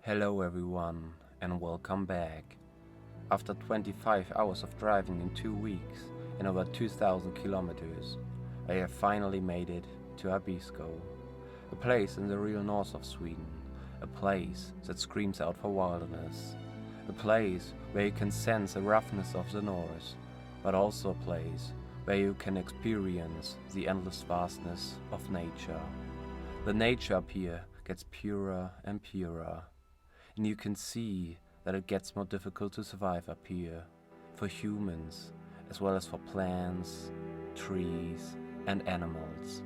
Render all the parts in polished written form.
Hello everyone and welcome back. After 25 hours of driving in 2 weeks and over 2,000 kilometers, I have finally made it to Abisko, a place in the real north of Sweden, a place that screams out for wilderness, a place where you can sense the roughness of the north, but also a place where you can experience the endless vastness of nature. The nature up here gets purer and purer, and you can see that it gets more difficult to survive up here, for humans, as well as for plants, trees, and animals.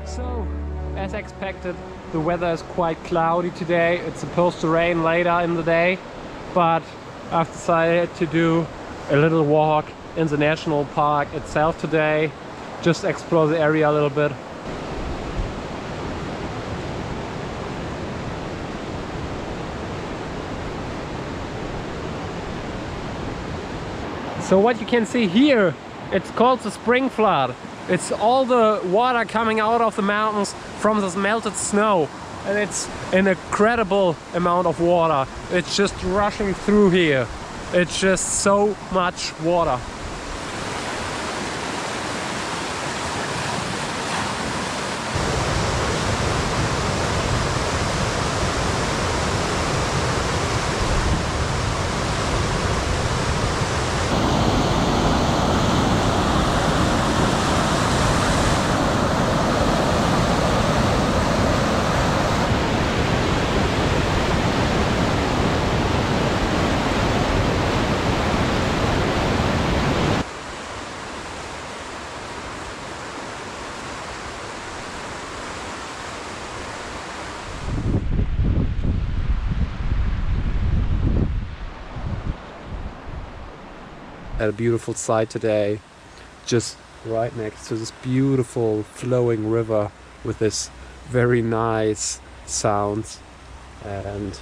So, as expected, the weather is quite cloudy today. It's supposed to rain later in the day, but I've decided to do a little walk in the national park itself today, just explore the area a little bit. So what you can see here, it's called the spring flood. It's all the water coming out of the mountains from this melted snow, and it's an incredible amount of water. It's just rushing through here. It's just so much water. At a beautiful site today, just right next to this beautiful flowing river with this very nice sounds. And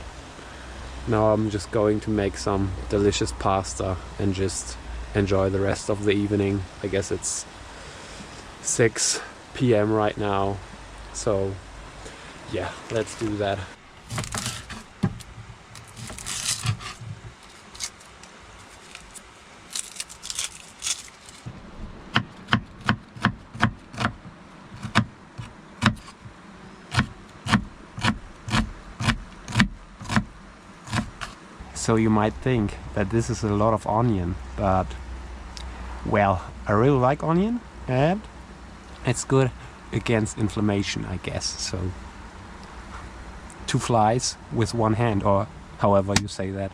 now I'm just going to make some delicious pasta and just enjoy the rest of the evening. I guess it's 6 p.m. right now, so yeah, let's do that. So you might think that this is a lot of onion, but well, I really like onion and it's good against inflammation, I guess. So 2 flies with 1 hand, or however you say that.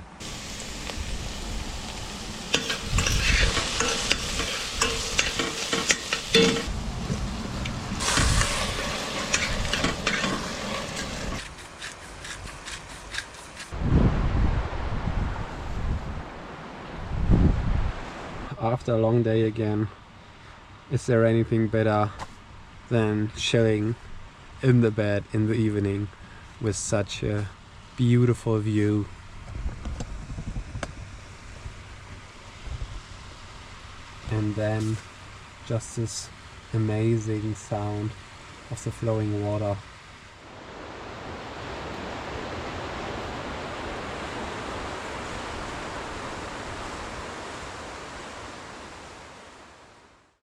After a long day again, is there anything better than chilling in the bed in the evening with such a beautiful view? And then just this amazing sound of the flowing water.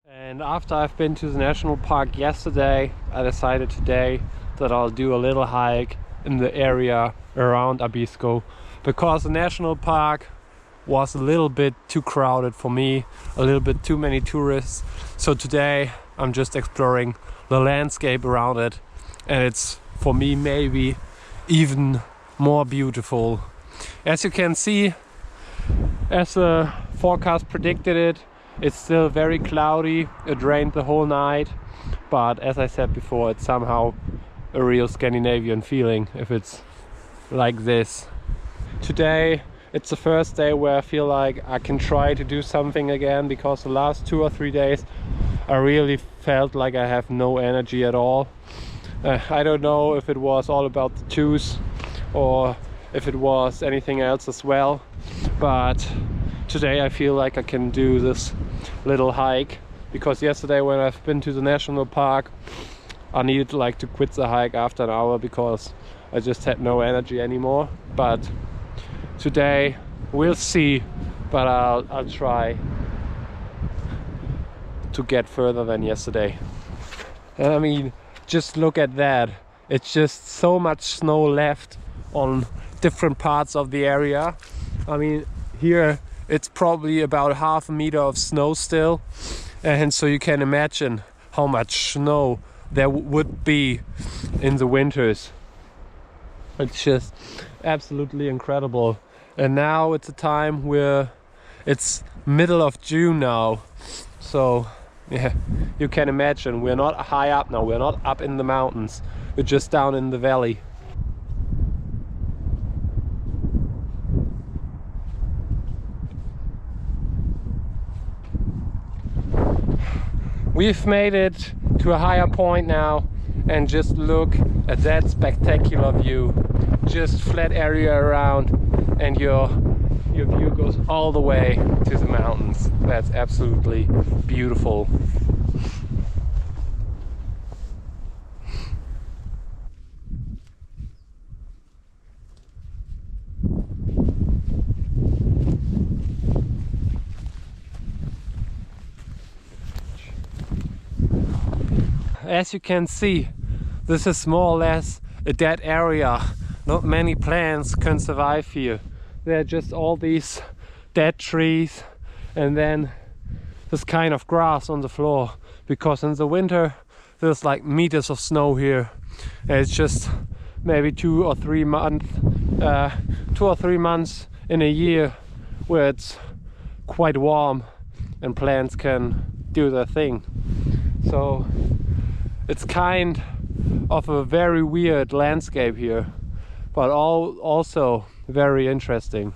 And after I've been to the national park yesterday, I decided today that I'll do a little hike in the area around Abisko, because the national park was a little bit too crowded for me, a little bit too many tourists. So today I'm just exploring the landscape around it, and it's for me maybe even more beautiful. As you can see, as the forecast predicted it's still very cloudy. It rained the whole night, but as I said before, it's somehow a real Scandinavian feeling if it's like this. Today it's the first day where I feel like I can try to do something again, because the last 2 or 3 days I really felt like I have no energy at all. I don't know if it was all about the juice or if it was anything else as well, but today I feel like I can do this little hike because yesterday when I've been to the national park, I needed like to quit the hike after an hour because I just had no energy anymore. But today we'll see, but I'll try to get further than yesterday. And I mean, just look at that. It's just so much snow left on different parts of the area. I mean, here it's probably about half a meter of snow still, and so you can imagine how much snow there would be in the winters. It's just absolutely incredible. And now it's a time where it's middle of June now, so yeah, you can imagine we're not high up now, we're not up in the mountains, we're just down in the valley. We've made it to a higher point now, and just look at that spectacular view. Just flat area around, and your view goes all the way to the mountains. That's absolutely beautiful. As you can see, this is more or less a dead area. Not many plants can survive here. There are just all these dead trees and then this kind of grass on the floor, because in the winter there's like meters of snow here, and it's just maybe 2 or 3 months in a year where it's quite warm and plants can do their thing. So it's kind of a very weird landscape here, but also very interesting.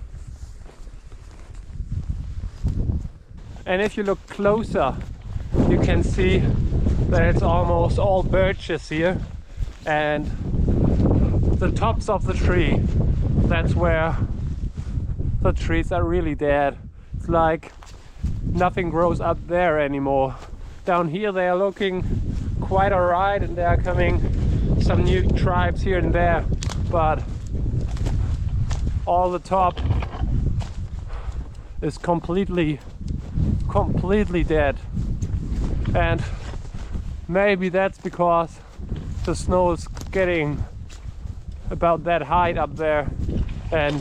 And if you look closer, you can see that it's almost all birches here, and the tops of the tree, that's where the trees are really dead. It's like nothing grows up there anymore. Down here they are looking quite alright, and there are coming some new tribes here and there, but all the top is completely dead. And maybe that's because the snow is getting about that height up there, and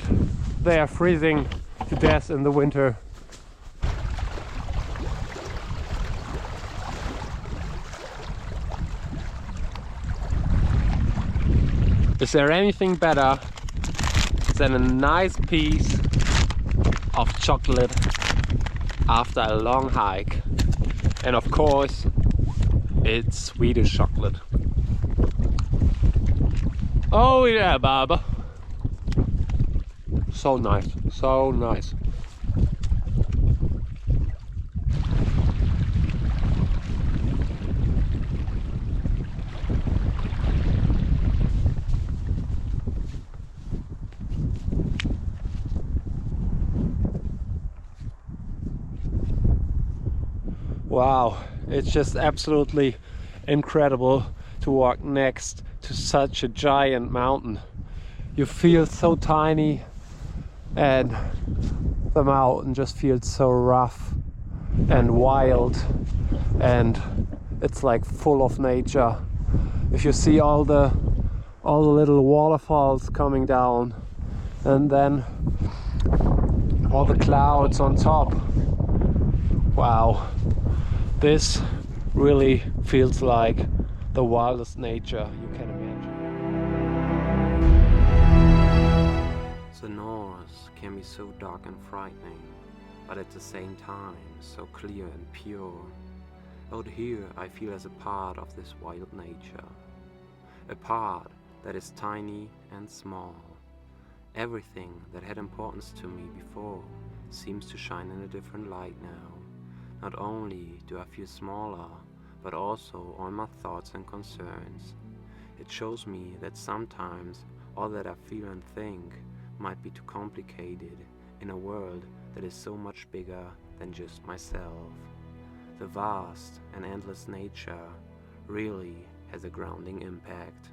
they are freezing to death in the winter. Is there anything better than a nice piece of chocolate after a long hike? And of course, it's Swedish chocolate. Oh yeah, Baba. So nice, so nice. Wow, it's just absolutely incredible to walk next to such a giant mountain. You feel so tiny, and the mountain just feels so rough and wild, and it's like full of nature. If you see all the little waterfalls coming down, and then all the clouds on top. Wow. This really feels like the wildest nature you can imagine. The north can be so dark and frightening, but at the same time so clear and pure. Out here I feel as a part of this wild nature. A part that is tiny and small. Everything that had importance to me before seems to shine in a different light now. Not only do I feel smaller, but also all my thoughts and concerns. It shows me that sometimes all that I feel and think might be too complicated in a world that is so much bigger than just myself. the vast and endless nature really has a grounding impact.